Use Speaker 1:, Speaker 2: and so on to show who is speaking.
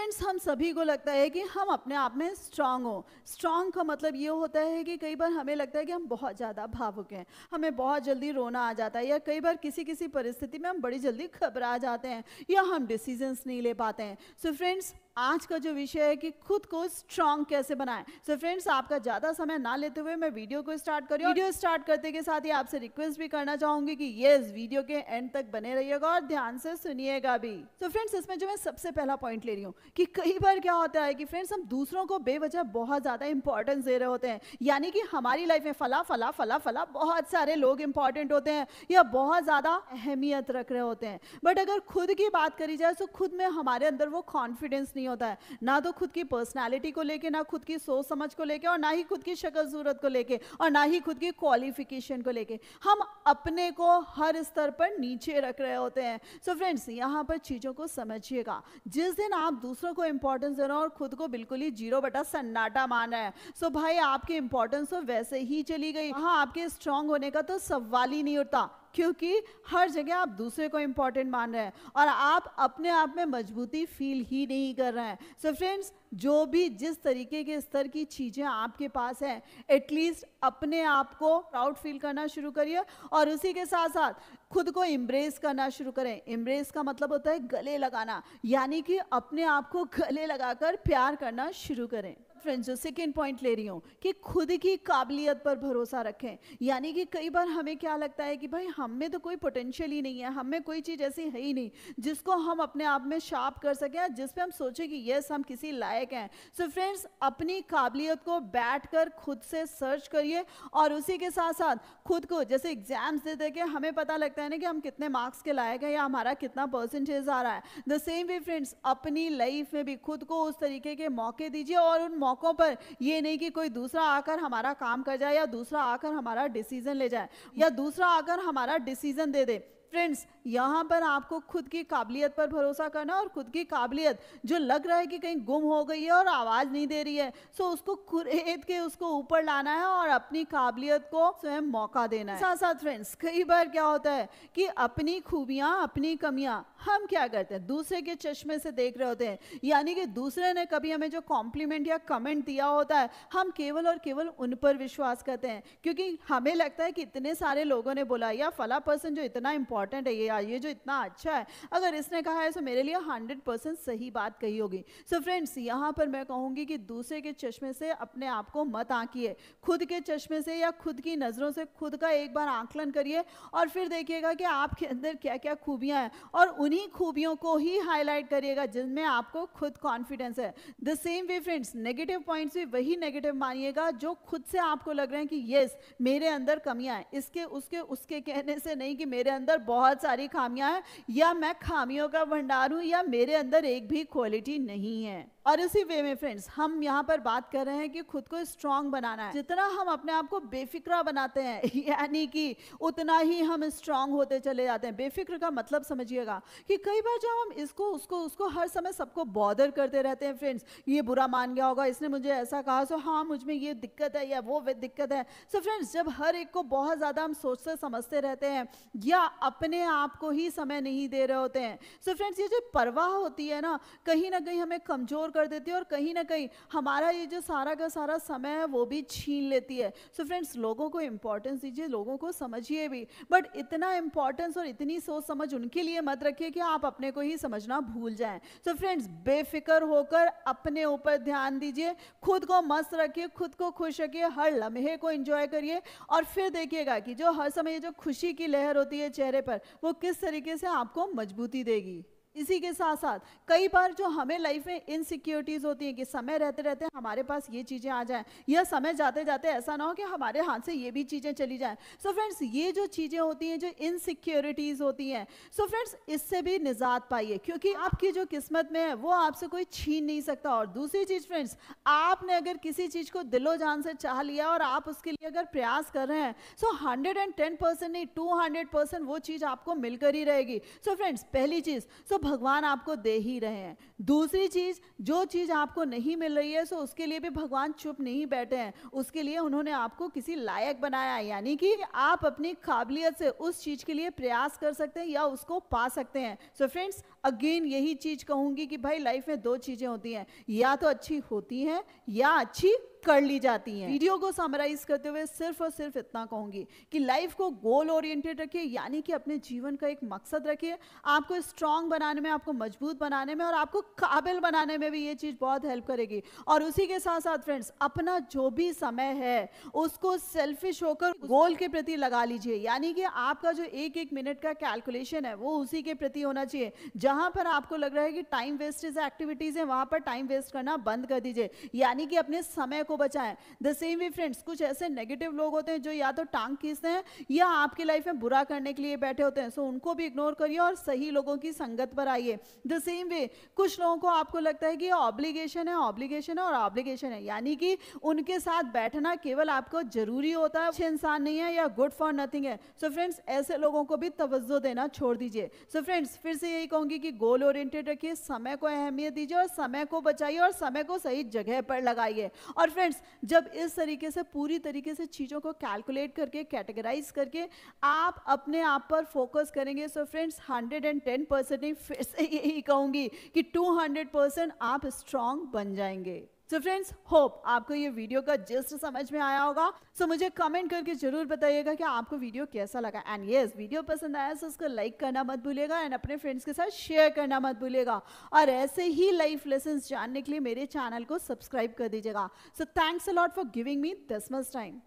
Speaker 1: Friends हम सभी को लगता है कि हम अपने आप में स्ट्रांग हो। स्ट्रांग का मतलब ये होता है कि कई बार हमें लगता है कि हम बहुत ज़्यादा भावुक हैं, हमें बहुत जल्दी रोना आ जाता है, या कई बार किसी किसी परिस्थिति में हम बड़ी जल्दी घबरा जाते हैं, या हम डिसीजंस नहीं ले पाते हैं। सो फ्रेंड्स, आज का जो विषय है कि खुद को स्ट्रांग कैसे बनाएं। सो फ्रेंड्स, आपका ज़्यादा समय ना लेते हुए मैं वीडियो को स्टार्ट कर रही हूँ। वीडियो स्टार्ट करते के साथ ही आपसे रिक्वेस्ट भी करना चाहूंगी कि ये इस वीडियो के एंड तक बने रहिएगा और ध्यान से सुनिएगा भी। तो फ्रेंड्स, इसमें जो मैं सबसे पहला पॉइंट ले रही हूँ कि कई बार क्या होता है कि फ्रेंड्स हम दूसरों को बेवजह बहुत ज़्यादा इंपॉर्टेंस दे रहे होते हैं, यानी कि हमारी लाइफ में फला फला फला फला बहुत सारे लोग इंपॉर्टेंट होते हैं या बहुत ज़्यादा अहमियत रख रहे होते हैं। बट अगर खुद की बात करी जाए तो खुद में हमारे अंदर वो कॉन्फिडेंस नहीं होता है, ना तो खुद की पर्सनालिटी को लेके, ना खुद की सोच समझ को लेके, और ना ही खुद की शक्ल सूरत को लेके, और ना ही खुद की क्वालिफिकेशन को लेके। हम अपने को हर स्तर पर नीचे रख रहे होते हैं। सो फ्रेंड्स, यहाँ पर चीज़ों को समझिएगा। जिस दिन आप दूसरों को इंपॉर्टेंस दे रहे हो और खुद को बिल्कुल ही जीरो बटा सन्नाटा मान रहे हैं, सो भाई आपकी इंपॉर्टेंस तो वैसे ही चली गई। हाँ, आपके स्ट्रांग होने का तो सवाल ही नहीं उठता, क्योंकि हर जगह आप दूसरे को इंपॉर्टेंट मान रहे हैं और आप अपने आप में मजबूती फील ही नहीं कर रहे हैं। सो फ्रेंड्स, जो भी जिस तरीके के स्तर की चीज़ें आपके पास हैं, एटलीस्ट अपने आप को प्राउड फील करना शुरू करिए और उसी के साथ साथ खुद को एम्ब्रेस करना शुरू करें। एम्ब्रेस का मतलब होता है गले लगाना, यानी कि अपने आप को गले लगाकर प्यार करना शुरू करें। फ्रेंड्स, जो सेकेंड पॉइंट ले रही हूँ कि खुद की काबिलियत पर भरोसा रखें। यानी कि कई बार हमें क्या लगता है कि भाई हम में तो कोई पोटेंशियल ही नहीं है, हम में कोई चीज़ ऐसी है ही नहीं जिसको हम अपने आप में शार्प कर सकें, जिस पे हम सोचें कि यस हम किसी लायक हैं। सो फ्रेंड्स, अपनी काबिलियत को बैठकर खुद से सर्च करिए और उसी के साथ साथ खुद को, जैसे एग्जाम्स दे दे के हमें पता लगता है ना कि हम कितने मार्क्स के लायक हैं या हमारा कितना परसेंटेज आ रहा है, द सेम वे फ्रेंड्स अपनी लाइफ में भी खुद को उस तरीके के मौके दीजिए और उन मौकों पर ये नहीं कि कोई दूसरा आकर हमारा काम कर जाए या दूसरा आकर हमारा डिसीजन ले जाए या दूसरा आकर हमारा डिसीजन दे दे। फ्रेंड्स, यहाँ पर आपको खुद की काबिलियत पर भरोसा करना और खुद की काबिलियत जो लग रहा है कि कहीं गुम हो गई है और आवाज़ नहीं दे रही है, सो उसको कुरेद के उसको ऊपर लाना है और अपनी काबिलियत को स्वयं मौका देना है। साथ साथ फ्रेंड्स, कई बार क्या होता है कि अपनी खूबियाँ, अपनी कमियाँ हम क्या करते हैं, दूसरे के चश्मे से देख रहे होते हैं। यानी कि दूसरे ने कभी हमें जो कॉम्प्लीमेंट या कमेंट दिया होता है, हम केवल और केवल उन पर विश्वास करते हैं, क्योंकि हमें लगता है कि इतने सारे लोगों ने बोला या फला पर्सन जो इतना इंपॉर्टेंट है, ये जो इतना अच्छा है, अगर इसने कहा है तो मेरे लिए 100% सही बात कही होगी। सो फ्रेंड्स, यहाँ पर मैं कहूँगी कि दूसरे के चश्मे से अपने आप को मत आंकिए, खुद के चश्मे से या खुद की नज़रों से खुद का एक बार आंकलन करिए और फिर देखिएगा कि आपके अंदर क्या क्या खूबियाँ हैं और उन्हीं खूबियों को ही हाईलाइट करिएगा जिनमें आपको खुद कॉन्फिडेंस है। The same way friends, negative points भी वही नेगेटिव मानिएगा जो खुद से आपको लग रहे हैं कि यस मेरे अंदर कमियां हैं, इसके उसके उसके कहने से नहीं कि मेरे अंदर बहुत सारी खामियां हैं या मैं खामियों का भंडार हूं या मेरे अंदर एक भी क्वालिटी नहीं है। और इसी वे में फ्रेंड्स, हम यहाँ पर बात कर रहे हैं कि खुद को स्ट्रांग बनाना है। जितना हम अपने आप को बेफिक्रा बनाते हैं यानी कि उतना ही हम स्ट्रांग होते चले जाते हैं। बेफिक्र का मतलब समझिएगा कि कई बार जब हम इसको उसको उसको हर समय सबको बॉदर करते रहते हैं, फ्रेंड्स ये बुरा मान गया होगा, इसने मुझे ऐसा कहा, सो हाँ मुझ में ये दिक्कत है या वो दिक्कत है। सो फ्रेंड्स, जब हर एक को बहुत ज़्यादा हम सोचते समझते रहते हैं या अपने आप को ही समय नहीं दे रहे होते हैं, सो फ्रेंड्स ये जो परवाह होती है ना कहीं हमें कमज़ोर कर देती है और कहीं ना कहीं हमारा ये जो सारा का सारा समय है वो भी छीन लेती है। सो फ्रेंड्स, लोगों को इंपॉर्टेंस दीजिए, लोगों को समझिए भी, बट इतना इंपॉर्टेंस और इतनी सोच समझ उनके लिए मत रखिए कि आप अपने को ही समझना भूल जाएं। सो फ्रेंड्स, बेफिक्र होकर अपने ऊपर ध्यान दीजिए, खुद को मस्त रखिए, खुद को खुश रखिए, हर लम्हे को एंजॉय करिए और फिर देखिएगा कि जो हर समय जो खुशी की लहर होती है चेहरे पर, वो किस तरीके से आपको मजबूती देगी। इसी के साथ साथ कई बार जो हमें लाइफ में इनसिक्योरिटीज होती हैं कि समय रहते रहते हमारे पास ये चीज़ें आ जाएं या समय जाते जाते ऐसा ना हो कि हमारे हाथ से ये भी चीज़ें चली जाएं। सो फ्रेंड्स, ये जो चीज़ें होती हैं, जो इनसिक्योरिटीज होती हैं, सो फ्रेंड्स इससे भी निजात पाइए, क्योंकि आपकी जो किस्मत में है वो आपसे कोई छीन नहीं सकता। और दूसरी चीज़ फ्रेंड्स, आपने अगर किसी चीज़ को दिलो जान से चाह लिया और आप उसके लिए अगर प्रयास कर रहे हैं, सो 110% नहीं 200% वो चीज़ आपको मिलकर ही रहेगी। सो फ्रेंड्स, पहली चीज़, सो भगवान आपको दे ही रहे हैं। दूसरी चीज, जो चीज आपको नहीं मिल रही है, सो उसके लिए भी भगवान चुप नहीं बैठे हैं, उसके लिए उन्होंने आपको किसी लायक बनाया है, यानी कि आप अपनी काबिलियत से उस चीज के लिए प्रयास कर सकते हैं या उसको पा सकते हैं। सो फ्रेंड्स, अगेन यही चीज कहूंगी कि भाई लाइफ में दो चीजें होती हैं, या तो अच्छी होती हैं या अच्छी कर ली जाती हैं। वीडियो को समराइज करते हुए सिर्फ और सिर्फ इतना कहूंगी कि लाइफ को गोल ओरिएंटेड रखिए, यानी कि अपने जीवन का एक मकसद रखिए। आपको स्ट्रांग बनाने में, आपको मजबूत बनाने में और आपको काबिल बनाने में भी ये चीज बहुत हेल्प करेगी। और उसी के साथ साथ फ्रेंड्स, अपना जो भी समय है उसको सेल्फिश होकर गोल के प्रति लगा लीजिए, यानी कि आपका जो एक एक मिनट का कैलकुलेशन है वो उसी के प्रति होना चाहिए। जहां पर आपको लग रहा है कि टाइम वेस्टेज एक्टिविटीज है, वहां पर टाइम वेस्ट करना बंद कर दीजिए, यानी कि अपने समय को बचाएं। द सेम वे फ्रेंड्स, कुछ ऐसे नेगेटिव लोग होते हैं जो या तो टांग खींचते हैं या आपकी लाइफ में बुरा करने के लिए बैठे होते हैं, सो उनको भी इग्नोर करिए और सही लोगों की संगत पर आइए। द सेम वे, कुछ लोगों को आपको लगता है कि ऑब्लिगेशन है, ऑब्लिगेशन है और ऑब्लिगेशन है, यानी कि उनके साथ बैठना केवल आपको जरूरी होता है, अच्छे इंसान नहीं है या गुड फॉर नथिंग है। सो फ्रेंड्स, ऐसे लोगों को भी तवज्जो देना छोड़ दीजिए। सो फ्रेंड्स, फिर से यही कहूंगी कि गोल ओरिएंटेड रखिए, समय को अहमियत दीजिए और समय को बचाइए और समय को सही जगह पर लगाइए। और फ्रेंड्स, जब इस तरीके से पूरी तरीके से चीजों को कैलकुलेट करके, कैटेगराइज करके आप अपने आप पर फोकस करेंगे, सो फ्रेंड्स 110% नहीं, फिर से यही कहूंगी कि 200% आप स्ट्रांग बन जाएंगे। सो फ्रेंड्स, होप आपको ये वीडियो का जिस्ट समझ में आया होगा। सो मुझे कमेंट करके जरूर बताइएगा कि आपको वीडियो कैसा लगा। एंड यस, वीडियो पसंद आया तो उसको लाइक करना मत भूलिएगा एंड अपने फ्रेंड्स के साथ शेयर करना मत भूलिएगा। और ऐसे ही लाइफ लेसन्स जानने के लिए मेरे चैनल को सब्सक्राइब कर दीजिएगा। So thanks a lot for giving me this much time.